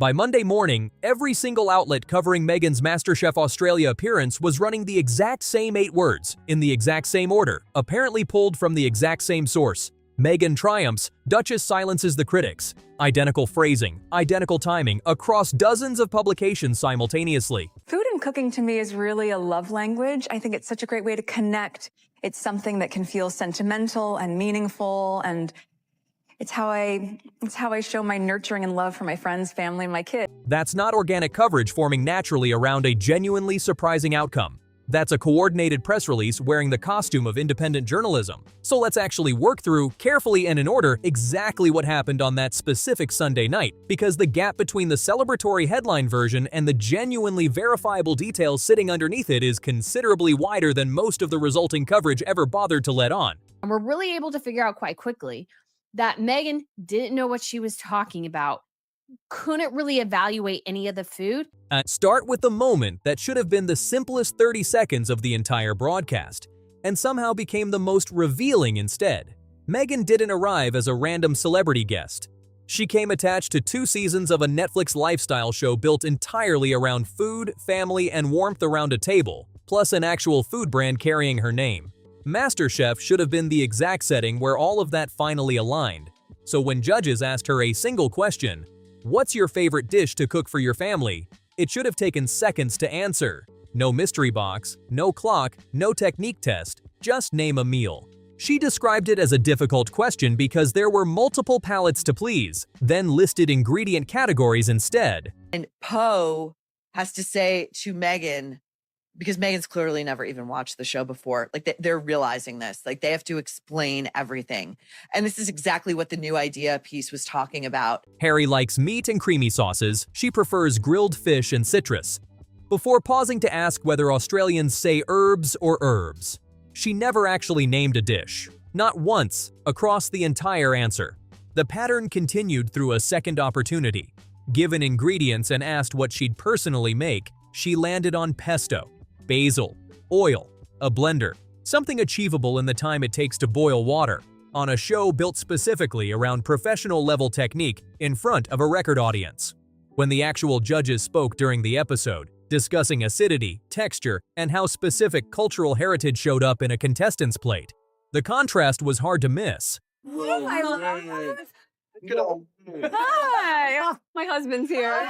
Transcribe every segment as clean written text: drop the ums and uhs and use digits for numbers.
By Monday morning, every single outlet covering Meghan's MasterChef Australia appearance was running the exact same 8 words, in the exact same order, apparently pulled from the exact same source. Meghan triumphs, Duchess silences the critics. Identical phrasing, identical timing, across dozens of publications simultaneously. Food and cooking to me is really a love language. I think it's such a great way to connect. It's something that can feel sentimental and meaningful, and it's how I show my nurturing and love for my friends, family, and my kids. That's not organic coverage forming naturally around a genuinely surprising outcome. That's a coordinated press release wearing the costume of independent journalism. So let's actually work through, carefully and in order, exactly what happened on that specific Sunday night, because the gap between the celebratory headline version and the genuinely verifiable details sitting underneath it is considerably wider than most of the resulting coverage ever bothered to let on. And we're really able to figure out quite quickly that Meghan didn't know what she was talking about, couldn't really evaluate any of the food. Start with the moment that should have been the simplest 30 seconds of the entire broadcast, and somehow became the most revealing instead. Meghan didn't arrive as a random celebrity guest. She came attached to 2 seasons of a Netflix lifestyle show built entirely around food, family, and warmth around a table, plus an actual food brand carrying her name. MasterChef should have been the exact setting where all of that finally aligned. So when judges asked her a single question, "What's your favorite dish to cook for your family?" it should have taken seconds to answer. No mystery box, no clock, no technique test, just name a meal. She described it as a difficult question because there were multiple palates to please, then listed ingredient categories instead. And Poe has to say to Meghan, because Meghan's clearly never even watched the show before. Like they're realizing this, like they have to explain everything. And this is exactly what the new idea piece was talking about. Harry likes meat and creamy sauces. She prefers grilled fish and citrus. Before pausing to ask whether Australians say herbs or herbs. She never actually named a dish. Not once, across the entire answer. The pattern continued through a second opportunity. Given ingredients and asked what she'd personally make, she landed on pesto, basil, oil, a blender, something achievable in the time it takes to boil water, on a show built specifically around professional-level technique in front of a record audience. When the actual judges spoke during the episode, discussing acidity, texture, and how specific cultural heritage showed up in a contestant's plate, the contrast was hard to miss. Oh, I love Hi! Oh, my husband's here.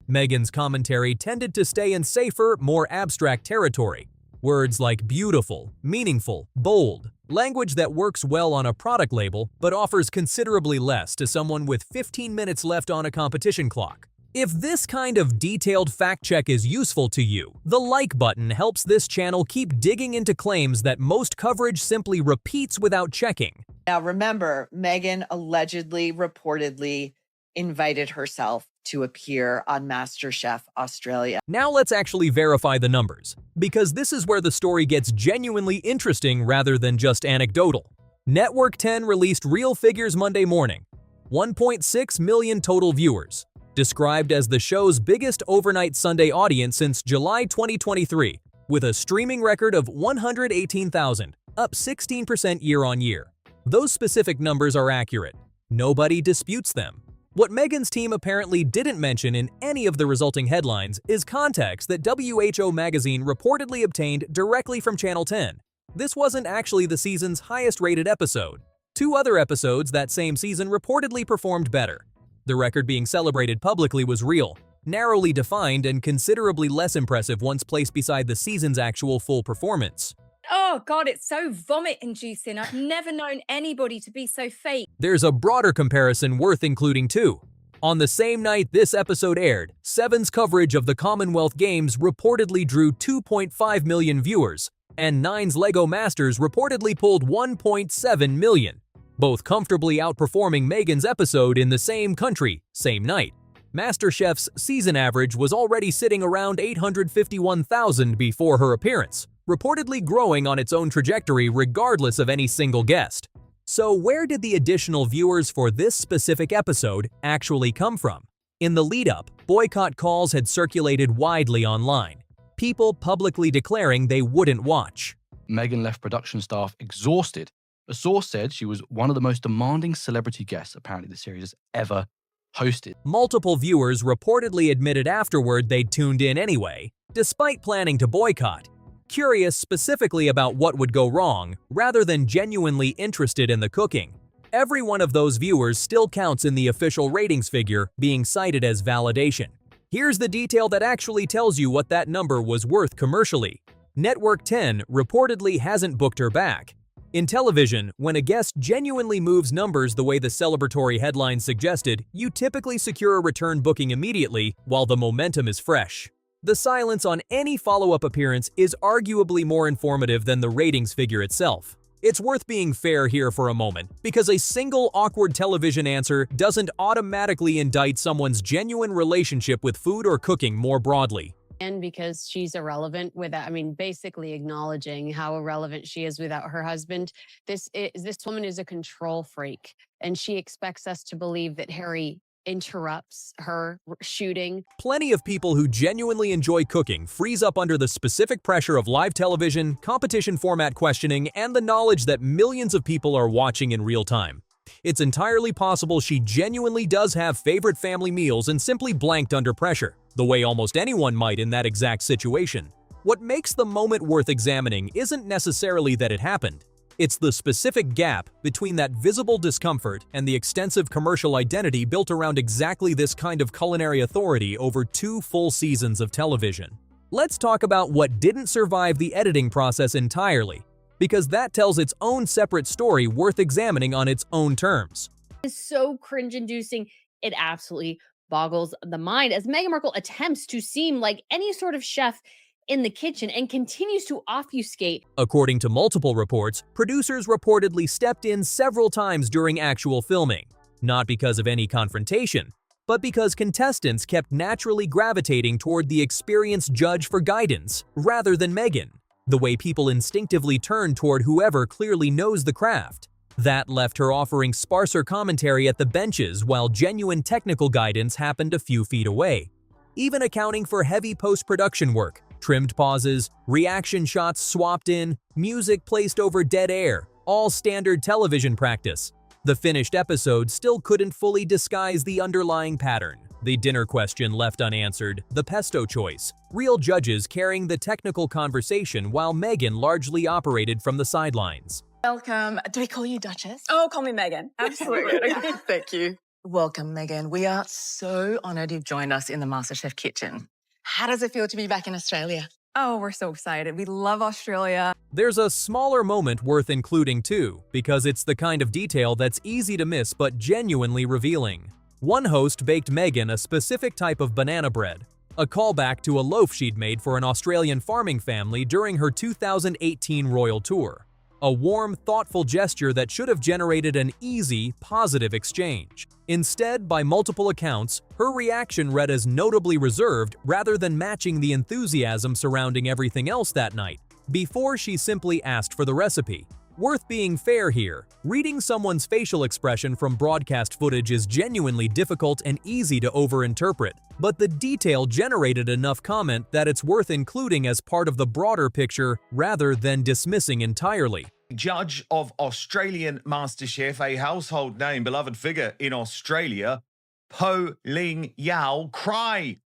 Meghan's commentary tended to stay in safer, more abstract territory. Words like beautiful, meaningful, bold, language that works well on a product label but offers considerably less to someone with 15 minutes left on a competition clock. If this kind of detailed fact check is useful to you, the like button helps this channel keep digging into claims that most coverage simply repeats without checking. Now remember, Meghan allegedly, reportedly invited herself to appear on MasterChef Australia. Now let's actually verify the numbers, because this is where the story gets genuinely interesting rather than just anecdotal. Network 10 released real figures Monday morning. 1.6 million total viewers. Described as the show's biggest overnight Sunday audience since July 2023, with a streaming record of 118,000, up 16% year-on-year. Those specific numbers are accurate. Nobody disputes them. What Meghan's team apparently didn't mention in any of the resulting headlines is context that WHO magazine reportedly obtained directly from Channel 10. This wasn't actually the season's highest-rated episode. 2 other episodes that same season reportedly performed better. The record being celebrated publicly was real, narrowly defined, and considerably less impressive once placed beside the season's actual full performance. Oh God, it's so vomit-inducing. I've never known anybody to be so fake. There's a broader comparison worth including too. On the same night this episode aired, Seven's coverage of the Commonwealth Games reportedly drew 2.5 million viewers, and Nine's LEGO Masters reportedly pulled 1.7 million, both comfortably outperforming Meghan's episode in the same country, same night. MasterChef's season average was already sitting around 851,000 before her appearance, reportedly growing on its own trajectory regardless of any single guest. So where did the additional viewers for this specific episode actually come from? In the lead-up, boycott calls had circulated widely online, people publicly declaring they wouldn't watch. Meghan left production staff exhausted. A source said she was one of the most demanding celebrity guests apparently the series has ever hosted. Multiple viewers reportedly admitted afterward they'd tuned in anyway, despite planning to boycott, curious specifically about what would go wrong, rather than genuinely interested in the cooking. Every one of those viewers still counts in the official ratings figure, being cited as validation. Here's the detail that actually tells you what that number was worth commercially. Network 10 reportedly hasn't booked her back. In television, when a guest genuinely moves numbers the way the celebratory headline suggested, you typically secure a return booking immediately while the momentum is fresh. The silence on any follow-up appearance is arguably more informative than the ratings figure itself. It's worth being fair here for a moment, because a single awkward television answer doesn't automatically indict someone's genuine relationship with food or cooking more broadly. And because she's irrelevant without, basically acknowledging how irrelevant she is without her husband. This woman is a control freak, and she expects us to believe that Harry interrupts her shooting. Plenty of people who genuinely enjoy cooking freeze up under the specific pressure of live television, competition format questioning, and the knowledge that millions of people are watching in real time. It's entirely possible she genuinely does have favorite family meals and simply blanked under pressure, the way almost anyone might in that exact situation. What makes the moment worth examining isn't necessarily that it happened. It's the specific gap between that visible discomfort and the extensive commercial identity built around exactly this kind of culinary authority over 2 full seasons of television. Let's talk about what didn't survive the editing process entirely, because that tells its own separate story worth examining on its own terms. It's so cringe-inducing, it absolutely boggles the mind as Meghan Markle attempts to seem like any sort of chef in the kitchen and continues to obfuscate. According to multiple reports, producers reportedly stepped in several times during actual filming, not because of any confrontation, but because contestants kept naturally gravitating toward the experienced judge for guidance, rather than Meghan, the way people instinctively turn toward whoever clearly knows the craft. That left her offering sparser commentary at the benches while genuine technical guidance happened a few feet away, even accounting for heavy post-production work, trimmed pauses, reaction shots swapped in, music placed over dead air, all standard television practice. The finished episode still couldn't fully disguise the underlying pattern. The dinner question left unanswered, the pesto choice, real judges carrying the technical conversation while Meghan largely operated from the sidelines. Welcome. Do we call you Duchess? Oh, call me Megan. Absolutely. Thank you. Welcome, Megan. We are so honoured you've joined us in the MasterChef kitchen. How does it feel to be back in Australia? Oh, we're so excited. We love Australia. There's a smaller moment worth including too, because it's the kind of detail that's easy to miss but genuinely revealing. One host baked Meghan a specific type of banana bread, a callback to a loaf she'd made for an Australian farming family during her 2018 royal tour. A warm, thoughtful gesture that should have generated an easy, positive exchange. Instead, by multiple accounts, her reaction read as notably reserved rather than matching the enthusiasm surrounding everything else that night, before she simply asked for the recipe. Worth being fair here, reading someone's facial expression from broadcast footage is genuinely difficult and easy to overinterpret, but the detail generated enough comment that it's worth including as part of the broader picture rather than dismissing entirely. Judge of Australian MasterChef, a household name, beloved figure in Australia, Po Ling Yao, cry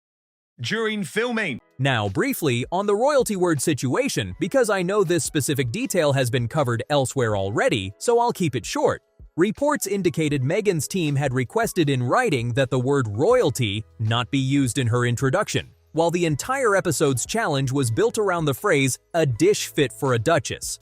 during filming. Now, briefly, on the royalty word situation, because I know this specific detail has been covered elsewhere already, so I'll keep it short. Reports indicated Meghan's team had requested in writing that the word royalty not be used in her introduction, while the entire episode's challenge was built around the phrase, "a dish fit for a duchess."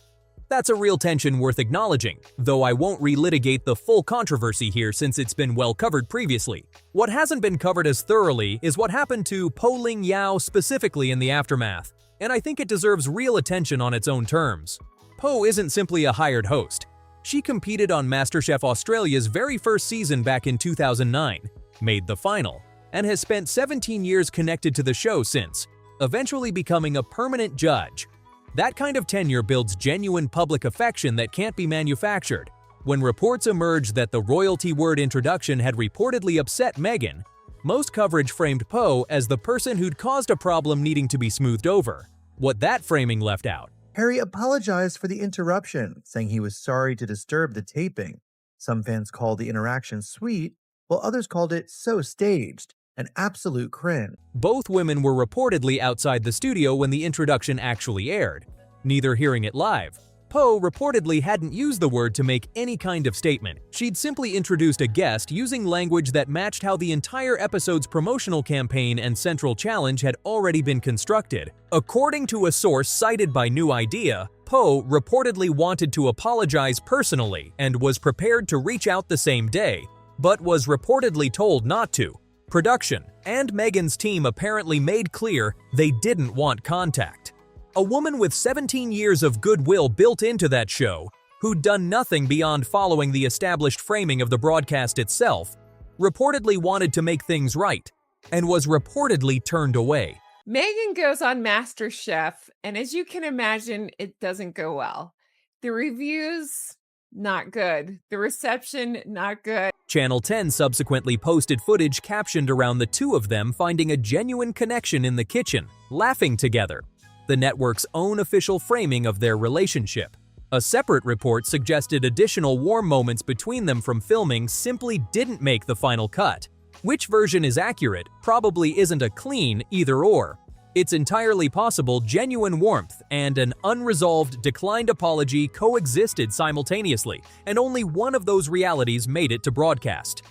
That's a real tension worth acknowledging, though I won't relitigate the full controversy here since it's been well covered previously. What hasn't been covered as thoroughly is what happened to Po Ling Yao specifically in the aftermath, and I think it deserves real attention on its own terms. Po isn't simply a hired host. She competed on MasterChef Australia's very first season back in 2009, made the final, and has spent 17 years connected to the show since, eventually becoming a permanent judge. That kind of tenure builds genuine public affection that can't be manufactured. When reports emerged that the royalty word introduction had reportedly upset Meghan, most coverage framed Po as the person who'd caused a problem needing to be smoothed over. What that framing left out. Harry apologized for the interruption, saying he was sorry to disturb the taping. Some fans called the interaction sweet, while others called it so staged, an absolute cringe. Both women were reportedly outside the studio when the introduction actually aired, neither hearing it live. Poe reportedly hadn't used the word to make any kind of statement. She'd simply introduced a guest using language that matched how the entire episode's promotional campaign and central challenge had already been constructed. According to a source cited by New Idea, Poe reportedly wanted to apologize personally and was prepared to reach out the same day, but was reportedly told not to. Production and Meghan's team apparently made clear they didn't want contact. A woman with 17 years of goodwill built into that show, who'd done nothing beyond following the established framing of the broadcast itself, reportedly wanted to make things right, and was reportedly turned away. Meghan goes on MasterChef, and as you can imagine, it doesn't go well. The reviews, not good. The reception, not good. Channel 10 subsequently posted footage captioned around the two of them finding a genuine connection in the kitchen, laughing together, the network's own official framing of their relationship. A separate report suggested additional warm moments between them from filming simply didn't make the final cut. Which version is accurate probably isn't a clean either-or. It's entirely possible genuine warmth and an unresolved declined apology coexisted simultaneously, and only one of those realities made it to broadcast.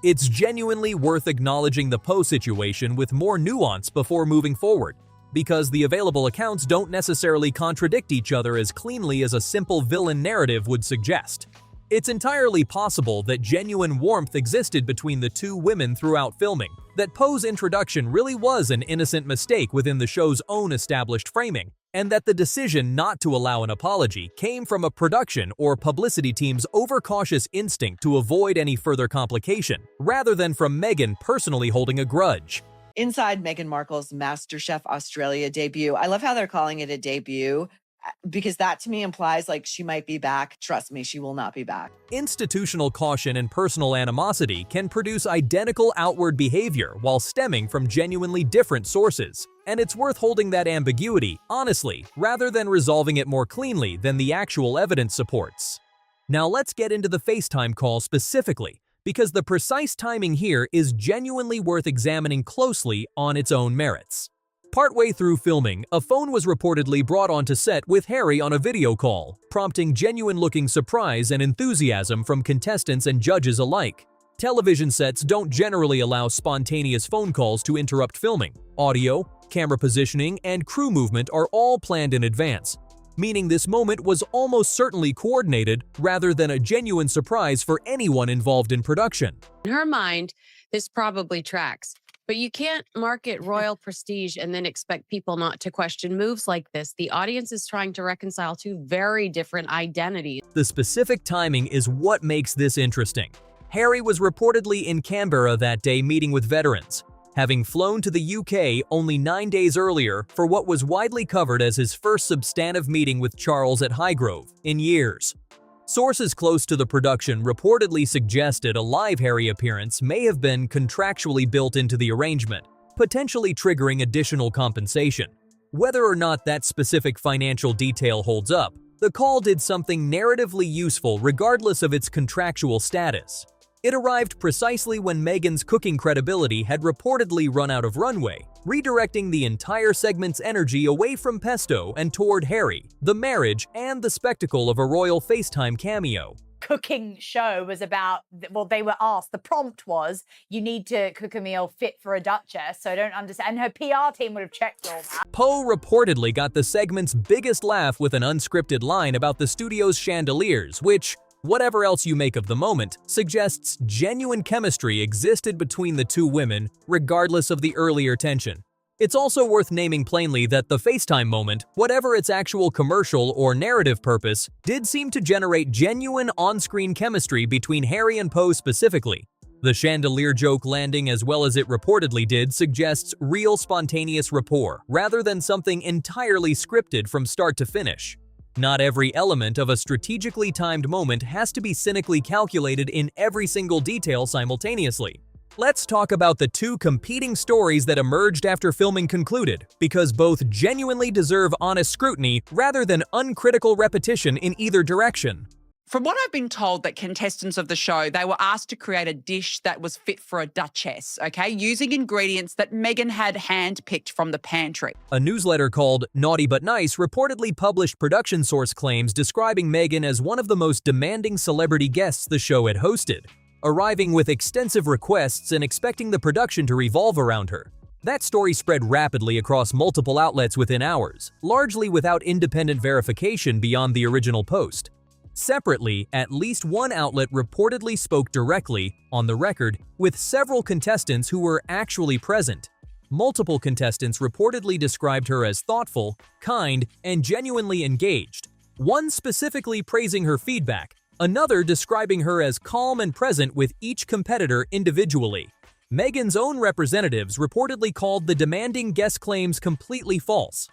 It's genuinely worth acknowledging the Poe situation with more nuance before moving forward, because the available accounts don't necessarily contradict each other as cleanly as a simple villain narrative would suggest. It's entirely possible that genuine warmth existed between the two women throughout filming, that Poe's introduction really was an innocent mistake within the show's own established framing, and that the decision not to allow an apology came from a production or publicity team's overcautious instinct to avoid any further complication, rather than from Meghan personally holding a grudge. Inside Meghan Markle's MasterChef Australia debut, I love how they're calling it a debut, because that to me implies like she might be back. Trust me, she will not be back. Institutional caution and personal animosity can produce identical outward behavior while stemming from genuinely different sources. And it's worth holding that ambiguity, honestly, rather than resolving it more cleanly than the actual evidence supports. Now let's get into the FaceTime call specifically, because the precise timing here is genuinely worth examining closely on its own merits. Partway through filming, a phone was reportedly brought onto set with Harry on a video call, prompting genuine-looking surprise and enthusiasm from contestants and judges alike. Television sets don't generally allow spontaneous phone calls to interrupt filming. Audio, camera positioning, and crew movement are all planned in advance, meaning this moment was almost certainly coordinated rather than a genuine surprise for anyone involved in production. In her mind, this probably tracks. But you can't market royal prestige and then expect people not to question moves like this. The audience is trying to reconcile two very different identities. The specific timing is what makes this interesting. Harry was reportedly in Canberra that day meeting with veterans, having flown to the UK only 9 days earlier for what was widely covered as his first substantive meeting with Charles at Highgrove in years. Sources close to the production reportedly suggested a live Harry appearance may have been contractually built into the arrangement, potentially triggering additional compensation. Whether or not that specific financial detail holds up, the call did something narratively useful regardless of its contractual status. It arrived precisely when Meghan's cooking credibility had reportedly run out of runway, redirecting the entire segment's energy away from pesto and toward Harry, the marriage, and the spectacle of a royal FaceTime cameo. Cooking show was about, well, they were asked, the prompt was, you need to cook a meal fit for a duchess, so I don't understand. And her PR team would have checked all that. Poe reportedly got the segment's biggest laugh with an unscripted line about the studio's chandeliers, which, whatever else you make of the moment, suggests genuine chemistry existed between the two women, regardless of the earlier tension. It's also worth naming plainly that the FaceTime moment, whatever its actual commercial or narrative purpose, did seem to generate genuine on-screen chemistry between Harry and Poe specifically. The chandelier joke landing as well as it reportedly did suggests real spontaneous rapport, rather than something entirely scripted from start to finish. Not every element of a strategically timed moment has to be cynically calculated in every single detail simultaneously. Let's talk about the two competing stories that emerged after filming concluded, because both genuinely deserve honest scrutiny rather than uncritical repetition in either direction. From what I've been told, that contestants of the show, they were asked to create a dish that was fit for a duchess, okay, using ingredients that Meghan had handpicked from the pantry. A newsletter called Naughty But Nice reportedly published production source claims describing Meghan as one of the most demanding celebrity guests the show had hosted, arriving with extensive requests and expecting the production to revolve around her. That story spread rapidly across multiple outlets within hours, largely without independent verification beyond the original post. Separately, at least one outlet reportedly spoke directly, on the record, with several contestants who were actually present. Multiple contestants reportedly described her as thoughtful, kind, and genuinely engaged, one specifically praising her feedback, another describing her as calm and present with each competitor individually. Meghan's own representatives reportedly called the demanding guest claims completely false.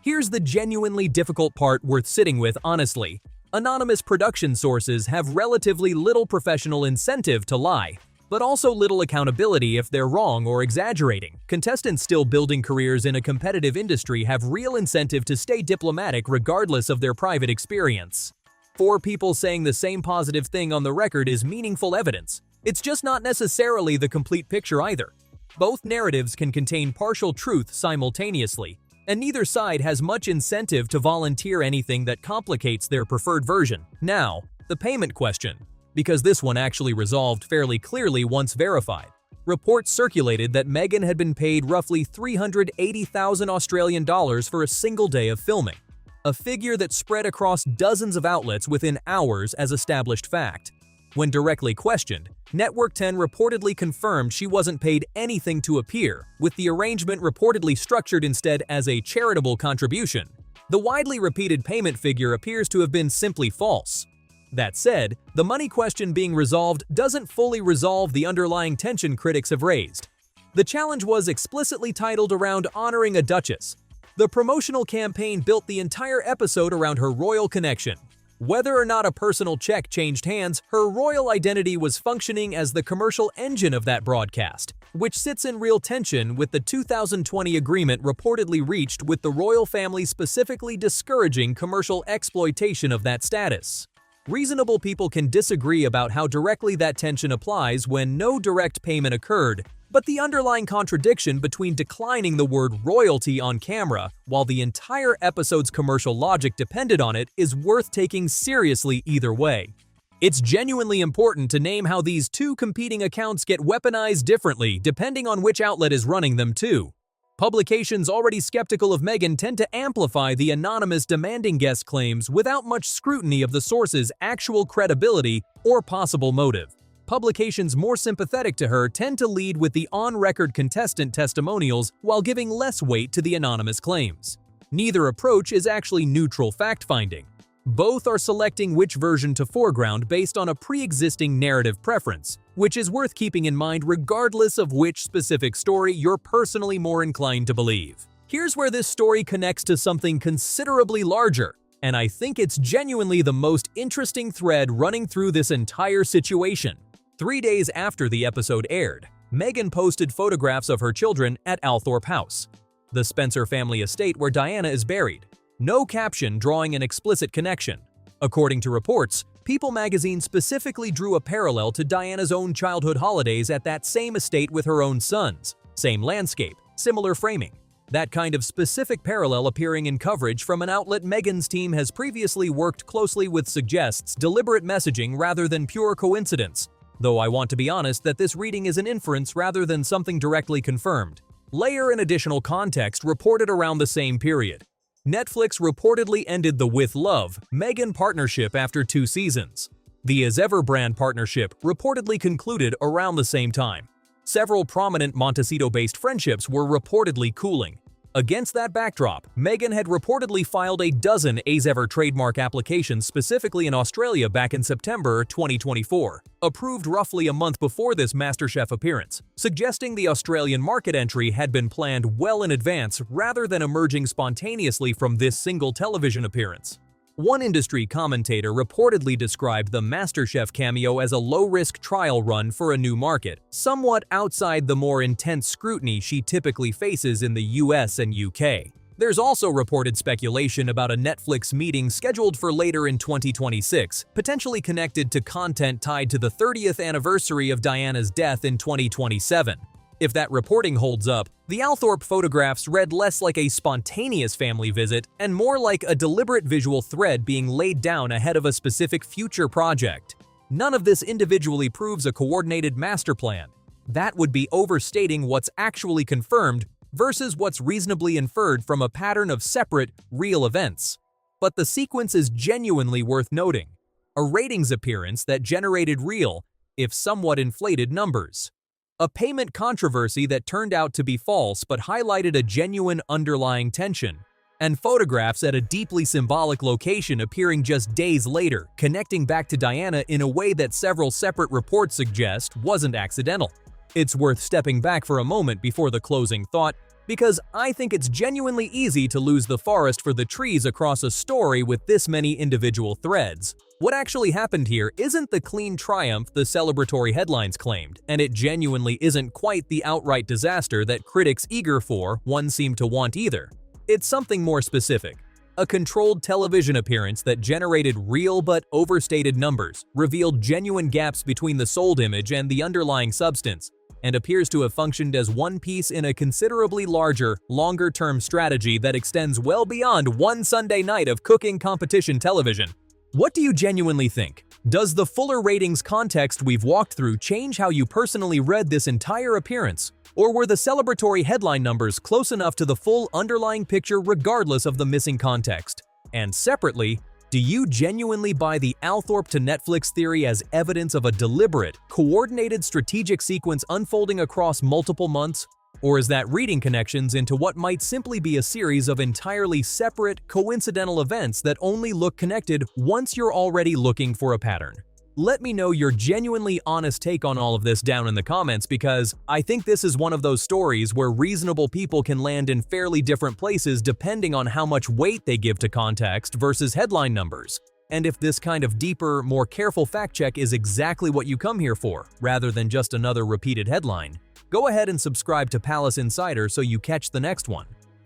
Here's the genuinely difficult part worth sitting with, honestly. Anonymous production sources have relatively little professional incentive to lie, but also little accountability if they're wrong or exaggerating. Contestants still building careers in a competitive industry have real incentive to stay diplomatic regardless of their private experience. 4 people saying the same positive thing on the record is meaningful evidence. It's just not necessarily the complete picture either. Both narratives can contain partial truth simultaneously, and neither side has much incentive to volunteer anything that complicates their preferred version. Now, the payment question, because this one actually resolved fairly clearly once verified. Reports circulated that Meghan had been paid roughly 380,000 Australian dollars for a single day of filming, a figure that spread across dozens of outlets within hours as established fact. When directly questioned, Network 10 reportedly confirmed she wasn't paid anything to appear, with the arrangement reportedly structured instead as a charitable contribution. The widely repeated payment figure appears to have been simply false. That said, the money question being resolved doesn't fully resolve the underlying tension critics have raised. The challenge was explicitly titled around honoring a duchess. The promotional campaign built the entire episode around her royal connection. Whether or not a personal check changed hands, her royal identity was functioning as the commercial engine of that broadcast, which sits in real tension with the 2020 agreement reportedly reached with the royal family specifically discouraging commercial exploitation of that status. Reasonable people can disagree about how directly that tension applies when no direct payment occurred, but the underlying contradiction between declining the word royalty on camera while the entire episode's commercial logic depended on it is worth taking seriously either way. It's genuinely important to name how these 2 competing accounts get weaponized differently depending on which outlet is running them too. Publications already skeptical of Meghan tend to amplify the anonymous demanding guest claims without much scrutiny of the source's actual credibility or possible motive. Publications more sympathetic to her tend to lead with the on-record contestant testimonials while giving less weight to the anonymous claims. Neither approach is actually neutral fact-finding. Both are selecting which version to foreground based on a pre-existing narrative preference, which is worth keeping in mind regardless of which specific story you're personally more inclined to believe. Here's where this story connects to something considerably larger, and I think it's genuinely the most interesting thread running through this entire situation. 3 days after the episode aired, Meghan posted photographs of her children at Althorp House, the Spencer family estate where Diana is buried. No caption drawing an explicit connection. According to reports, People magazine specifically drew a parallel to Diana's own childhood holidays at that same estate with her own sons. Same landscape, similar framing. That kind of specific parallel appearing in coverage from an outlet Meghan's team has previously worked closely with suggests deliberate messaging rather than pure coincidence. Though I want to be honest that this reading is an inference rather than something directly confirmed. Layer an additional context reported around the same period. Netflix reportedly ended the With Love, Meghan partnership after 2 seasons. The As Ever brand partnership reportedly concluded around the same time. Several prominent Montecito-based friendships were reportedly cooling. Against that backdrop, Meghan had reportedly filed a dozen As Ever trademark applications specifically in Australia back in September 2024, approved roughly a month before this MasterChef appearance, suggesting the Australian market entry had been planned well in advance rather than emerging spontaneously from this single television appearance. One industry commentator reportedly described the MasterChef cameo as a low-risk trial run for a new market, somewhat outside the more intense scrutiny she typically faces in the US and UK. There's also reported speculation about a Netflix meeting scheduled for later in 2026, potentially connected to content tied to the 30th anniversary of Diana's death in 2027. If that reporting holds up, the Althorp photographs read less like a spontaneous family visit and more like a deliberate visual thread being laid down ahead of a specific future project. None of this individually proves a coordinated master plan. That would be overstating what's actually confirmed versus what's reasonably inferred from a pattern of separate, real events. But the sequence is genuinely worth noting. A ratings appearance that generated real, if somewhat inflated, numbers. A payment controversy that turned out to be false but highlighted a genuine underlying tension. And photographs at a deeply symbolic location appearing just days later, connecting back to Diana in a way that several separate reports suggest wasn't accidental. It's worth stepping back for a moment before the closing thought, because I think it's genuinely easy to lose the forest for the trees across a story with this many individual threads. What actually happened here isn't the clean triumph the celebratory headlines claimed, and it genuinely isn't quite the outright disaster that critics eager for one seem to want either. It's something more specific. A controlled television appearance that generated real but overstated numbers, revealed genuine gaps between the sold image and the underlying substance, and appears to have functioned as one piece in a considerably larger, longer-term strategy that extends well beyond one Sunday night of cooking competition television. What do you genuinely think? Does the fuller ratings context we've walked through change how you personally read this entire appearance? Or were the celebratory headline numbers close enough to the full underlying picture regardless of the missing context? And separately, do you genuinely buy the Althorp to Netflix theory as evidence of a deliberate, coordinated strategic sequence unfolding across multiple months? Or is that reading connections into what might simply be a series of entirely separate, coincidental events that only look connected once you're already looking for a pattern? Let me know your genuinely honest take on all of this down in the comments, because I think this is one of those stories where reasonable people can land in fairly different places depending on how much weight they give to context versus headline numbers. And if this kind of deeper, more careful fact check is exactly what you come here for, rather than just another repeated headline, go ahead and subscribe to Palace Insider so you catch the next one.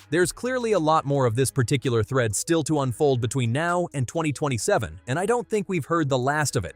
There's clearly a lot more of this particular thread still to unfold between now and 2027, and I don't think we've heard the last of it.